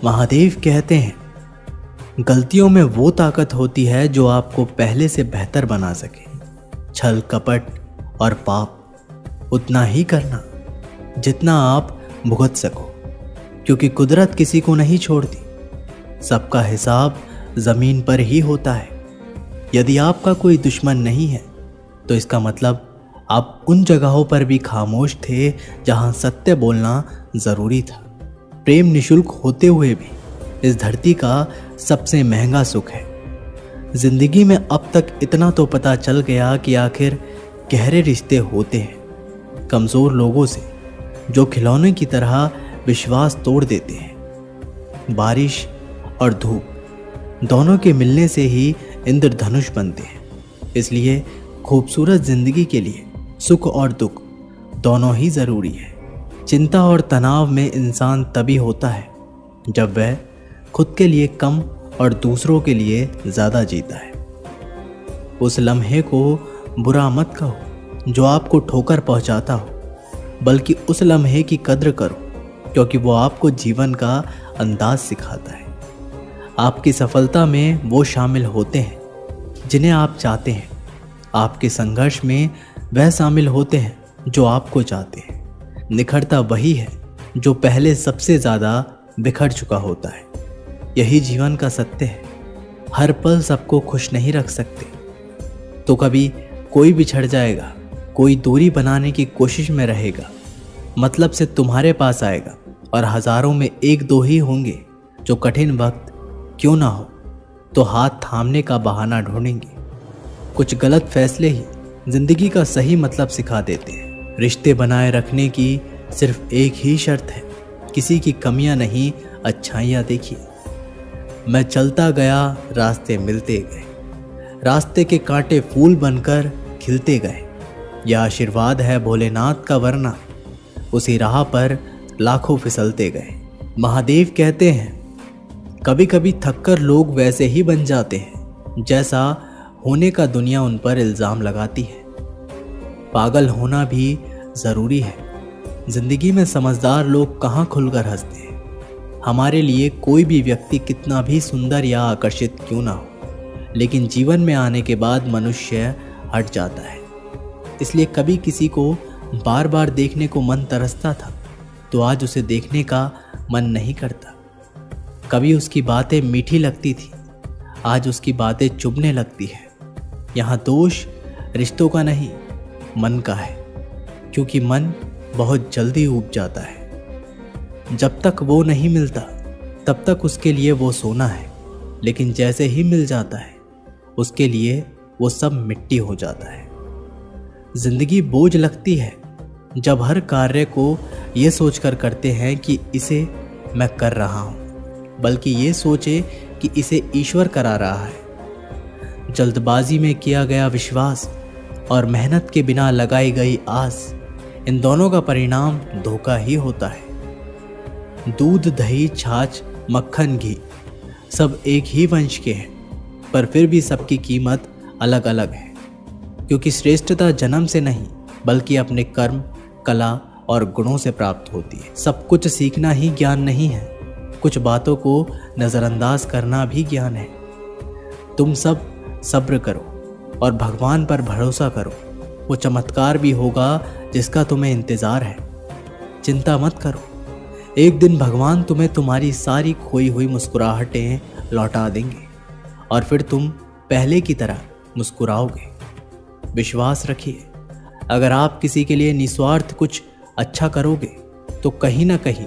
महादेव कहते हैं, गलतियों में वो ताकत होती है जो आपको पहले से बेहतर बना सके। छल कपट और पाप उतना ही करना जितना आप भुगत सको, क्योंकि कुदरत किसी को नहीं छोड़ती। सबका हिसाब जमीन पर ही होता है। यदि आपका कोई दुश्मन नहीं है तो इसका मतलब आप उन जगहों पर भी खामोश थे जहां सत्य बोलना जरूरी था। प्रेम निशुल्क होते हुए भी इस धरती का सबसे महंगा सुख है। जिंदगी में अब तक इतना तो पता चल गया कि आखिर गहरे रिश्ते होते हैं कमजोर लोगों से, जो खिलौने की तरह विश्वास तोड़ देते हैं। बारिश और धूप दोनों के मिलने से ही इंद्रधनुष बनते हैं। इसलिए खूबसूरत जिंदगी के लिए सुख और दुख दोनों ही जरूरी है। चिंता और तनाव में इंसान तभी होता है जब वह खुद के लिए कम और दूसरों के लिए ज़्यादा जीता है। उस लम्हे को बुरा मत कहो जो आपको ठोकर पहुंचाता हो, बल्कि उस लम्हे की कद्र करो क्योंकि वो आपको जीवन का अंदाज सिखाता है। आपकी सफलता में वो शामिल होते हैं जिन्हें आप चाहते हैं। आपके संघर्ष में वह शामिल होते हैं जो आपको चाहते हैं। निखरता वही है जो पहले सबसे ज़्यादा बिखर चुका होता है। यही जीवन का सत्य है। हर पल सबको खुश नहीं रख सकते, तो कभी कोई बिछड़ जाएगा, कोई दूरी बनाने की कोशिश में रहेगा, मतलब से तुम्हारे पास आएगा, और हजारों में एक दो ही होंगे जो कठिन वक्त क्यों ना हो तो हाथ थामने का बहाना ढूंढेंगे। कुछ गलत फैसले ही जिंदगी का सही मतलब सिखा देते हैं। रिश्ते बनाए रखने की सिर्फ एक ही शर्त है, किसी की कमियां नहीं, अच्छाइयां देखिए। मैं चलता गया, रास्ते मिलते गए, रास्ते के कांटे फूल बनकर खिलते गए। यह आशीर्वाद है भोलेनाथ का, वरना उसी राह पर लाखों फिसलते गए। महादेव कहते हैं, कभी कभी थककर लोग वैसे ही बन जाते हैं जैसा होने का दुनिया उन पर इल्ज़ाम लगाती है। पागल होना भी ज़रूरी है। जिंदगी में समझदार लोग कहाँ खुलकर हंसते हैं। हमारे लिए कोई भी व्यक्ति कितना भी सुंदर या आकर्षित क्यों ना हो, लेकिन जीवन में आने के बाद मनुष्य हट जाता है। इसलिए कभी किसी को बार बार देखने को मन तरसता था तो आज उसे देखने का मन नहीं करता। कभी उसकी बातें मीठी लगती थी, आज उसकी बातें चुभने लगती है। यहाँ दोष रिश्तों का नहीं, मन का है, क्योंकि मन बहुत जल्दी ऊब जाता है। जब तक वो नहीं मिलता तब तक उसके लिए वो सोना है, लेकिन जैसे ही मिल जाता है उसके लिए वो सब मिट्टी हो जाता है। जिंदगी बोझ लगती है जब हर कार्य को ये सोचकर करते हैं कि इसे मैं कर रहा हूँ, बल्कि ये सोचे कि इसे ईश्वर करा रहा है। जल्दबाजी में किया गया विश्वास और मेहनत के बिना लगाई गई आस, इन दोनों का परिणाम धोखा ही होता है। दूध, दही, छाछ, मक्खन, घी सब एक ही वंश के हैं, पर फिर भी सबकी कीमत अलग अलग है, क्योंकि श्रेष्ठता जन्म से नहीं बल्कि अपने कर्म, कला और गुणों से प्राप्त होती है। सब कुछ सीखना ही ज्ञान नहीं है, कुछ बातों को नज़रअंदाज करना भी ज्ञान है। तुम सब सब्र करो और भगवान पर भरोसा करो, वो चमत्कार भी होगा जिसका तुम्हें इंतज़ार है। चिंता मत करो, एक दिन भगवान तुम्हें तुम्हारी सारी खोई हुई मुस्कुराहटें लौटा देंगे और फिर तुम पहले की तरह मुस्कुराओगे। विश्वास रखिए, अगर आप किसी के लिए निस्वार्थ कुछ अच्छा करोगे तो कहीं ना कहीं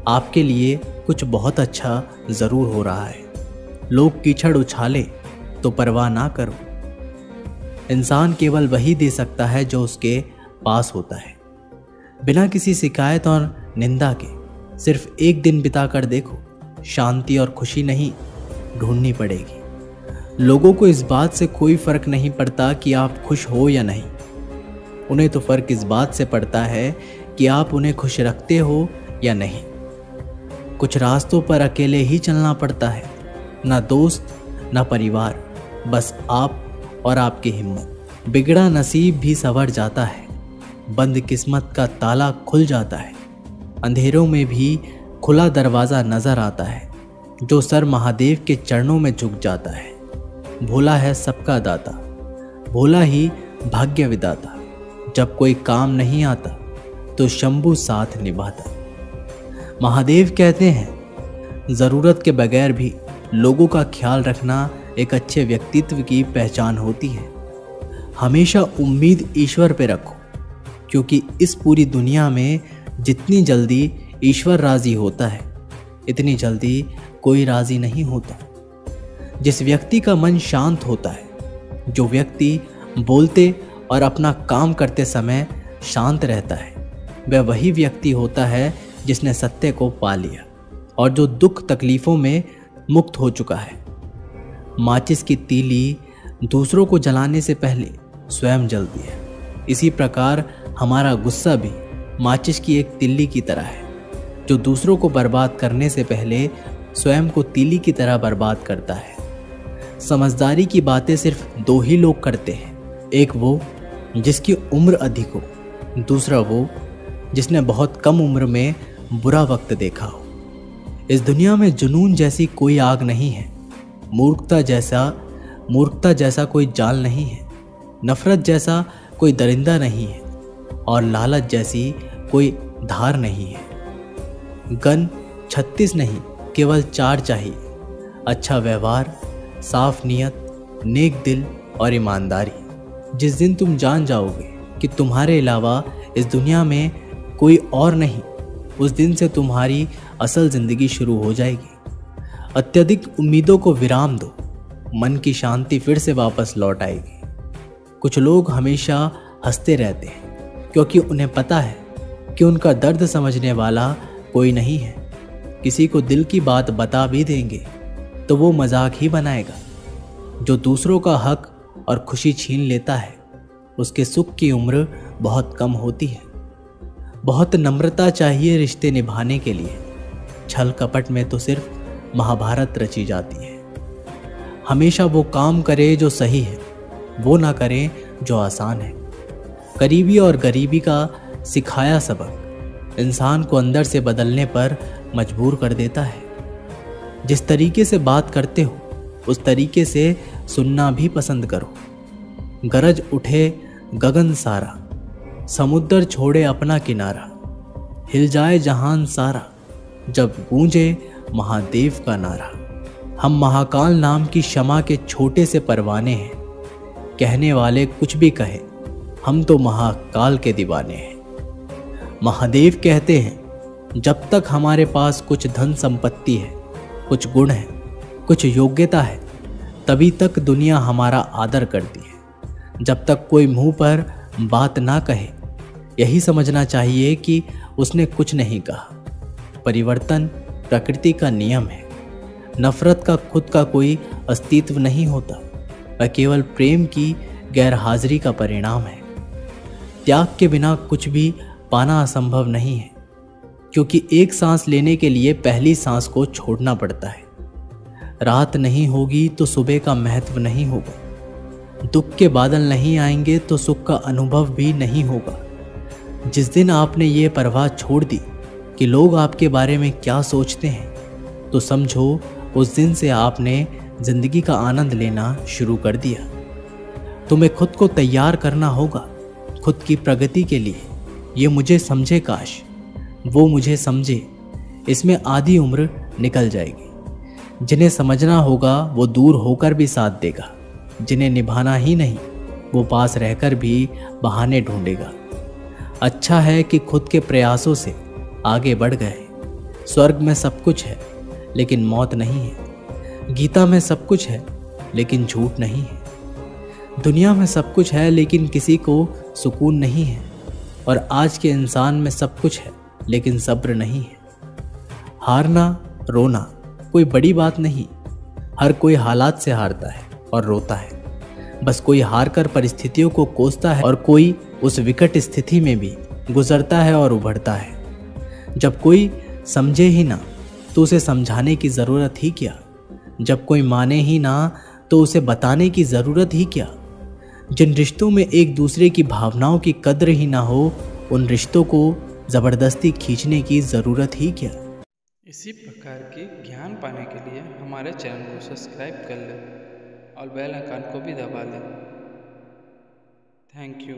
आपके लिए कुछ बहुत अच्छा ज़रूर हो रहा है। लोग कीचड़ उछाले तो परवाह ना करो। इंसान केवल वही दे सकता है जो उसके पास होता है। बिना किसी शिकायत और निंदा के सिर्फ एक दिन बिताकर देखो, शांति और खुशी नहीं ढूंढनी पड़ेगी। लोगों को इस बात से कोई फर्क नहीं पड़ता कि आप खुश हो या नहीं, उन्हें तो फर्क इस बात से पड़ता है कि आप उन्हें खुश रखते हो या नहीं। कुछ रास्तों पर अकेले ही चलना पड़ता है, ना दोस्त ना परिवार, बस आप और आपकी हिम्मत। बिगड़ा नसीब भी संवर जाता है, बंद किस्मत का ताला खुल जाता है। अंधेरों में भी खुला दरवाज़ा नज़र आता है, जो सर महादेव के चरणों में झुक जाता है। भोला है सबका दाता, भोला ही भाग्य विदाता। जब कोई काम नहीं आता तो शंभू साथ निभाता। महादेव कहते हैं, ज़रूरत के बगैर भी लोगों का ख्याल रखना एक अच्छे व्यक्तित्व की पहचान होती है। हमेशा उम्मीद ईश्वर पे रखो, क्योंकि इस पूरी दुनिया में जितनी जल्दी ईश्वर राज़ी होता है, इतनी जल्दी कोई राज़ी नहीं होता। जिस व्यक्ति का मन शांत होता है, जो व्यक्ति बोलते और अपना काम करते समय शांत रहता है, वह वही व्यक्ति होता है जिसने सत्य को पा लिया और जो दुख तकलीफ़ों में मुक्त हो चुका है। माचिस की तीली दूसरों को जलाने से पहले स्वयं जलती है। इसी प्रकार हमारा गुस्सा भी माचिस की एक तिल्ली की तरह है, जो दूसरों को बर्बाद करने से पहले स्वयं को तीली की तरह बर्बाद करता है। समझदारी की बातें सिर्फ दो ही लोग करते हैं, एक वो जिसकी उम्र अधिक हो, दूसरा वो जिसने बहुत कम उम्र में बुरा वक्त देखा हो। इस दुनिया में जुनून जैसी कोई आग नहीं है, मूर्खता जैसा कोई जाल नहीं है, नफरत जैसा कोई दरिंदा नहीं है और लालच जैसी कोई धार नहीं है। गन 36 नहीं, केवल 4 चाहिए, अच्छा व्यवहार, साफ नियत, नेक दिल और ईमानदारी। जिस दिन तुम जान जाओगे कि तुम्हारे अलावा इस दुनिया में कोई और नहीं, उस दिन से तुम्हारी असल ज़िंदगी शुरू हो जाएगी। अत्यधिक उम्मीदों को विराम दो, मन की शांति फिर से वापस लौट आएगी। कुछ लोग हमेशा हंसते रहते हैं क्योंकि उन्हें पता है कि उनका दर्द समझने वाला कोई नहीं है। किसी को दिल की बात बता भी देंगे तो वो मजाक ही बनाएगा। जो दूसरों का हक और खुशी छीन लेता है, उसके सुख की उम्र बहुत कम होती है। बहुत नम्रता चाहिए रिश्ते निभाने के लिए। छल कपट में तो सिर्फ महाभारत रची जाती है। हमेशा वो काम करे जो सही है, वो ना करे जो आसान है। करीबी और गरीबी का सिखाया सबक इंसान को अंदर से बदलने पर मजबूर कर देता है। जिस तरीके से बात करते हो, उस तरीके से सुनना भी पसंद करो। गरज उठे गगन सारा, समुद्र छोड़े अपना किनारा, हिल जाए जहान सारा, जब गूंजे महादेव का नारा। हम महाकाल नाम की शमा के छोटे से परवाने हैं, कहने वाले कुछ भी कहे, हम तो महाकाल के दीवाने हैं। महादेव कहते हैं, जब तक हमारे पास कुछ धन संपत्ति है, कुछ गुण है, कुछ योग्यता है, तभी तक दुनिया हमारा आदर करती है। जब तक कोई मुंह पर बात ना कहे, यही समझना चाहिए कि उसने कुछ नहीं कहा। परिवर्तन प्रकृति का नियम है। नफरत का खुद का कोई अस्तित्व नहीं होता, वह केवल प्रेम की गैरहाजिरी का परिणाम है। त्याग के बिना कुछ भी पाना असंभव नहीं है, क्योंकि एक सांस लेने के लिए पहली सांस को छोड़ना पड़ता है। रात नहीं होगी तो सुबह का महत्व नहीं होगा। दुख के बादल नहीं आएंगे तो सुख का अनुभव भी नहीं होगा। जिस दिन आपने ये परवाह छोड़ दी कि लोग आपके बारे में क्या सोचते हैं, तो समझो उस दिन से आपने जिंदगी का आनंद लेना शुरू कर दिया। तुम्हें खुद को तैयार करना होगा खुद की प्रगति के लिए। ये मुझे समझे काश, वो मुझे समझे, इसमें आधी उम्र निकल जाएगी। जिन्हें समझना होगा वो दूर होकर भी साथ देगा, जिन्हें निभाना ही नहीं वो पास रहकर भी बहाने ढूंढेगा। अच्छा है कि खुद के प्रयासों से आगे बढ़ गए। स्वर्ग में सब कुछ है लेकिन मौत नहीं है। गीता में सब कुछ है लेकिन झूठ नहीं है। दुनिया में सब कुछ है लेकिन किसी को सुकून नहीं है। और आज के इंसान में सब कुछ है लेकिन सब्र नहीं है। हारना रोना कोई बड़ी बात नहीं। हर कोई हालात से हारता है और रोता है। बस कोई हार कर परिस्थितियों को कोसता है और कोई उस विकट स्थिति में भी गुजरता है और उभरता है। जब कोई समझे ही ना तो उसे समझाने की ज़रूरत ही क्या। जब कोई माने ही ना तो उसे बताने की ज़रूरत ही क्या। जिन रिश्तों में एक दूसरे की भावनाओं की कद्र ही ना हो, उन रिश्तों को ज़बरदस्ती खींचने की ज़रूरत ही क्या। इसी प्रकार की ज्ञान पाने के लिए हमारे चैनल को सब्सक्राइब कर लें और बेल आइकन को भी दबा लें। Thank you.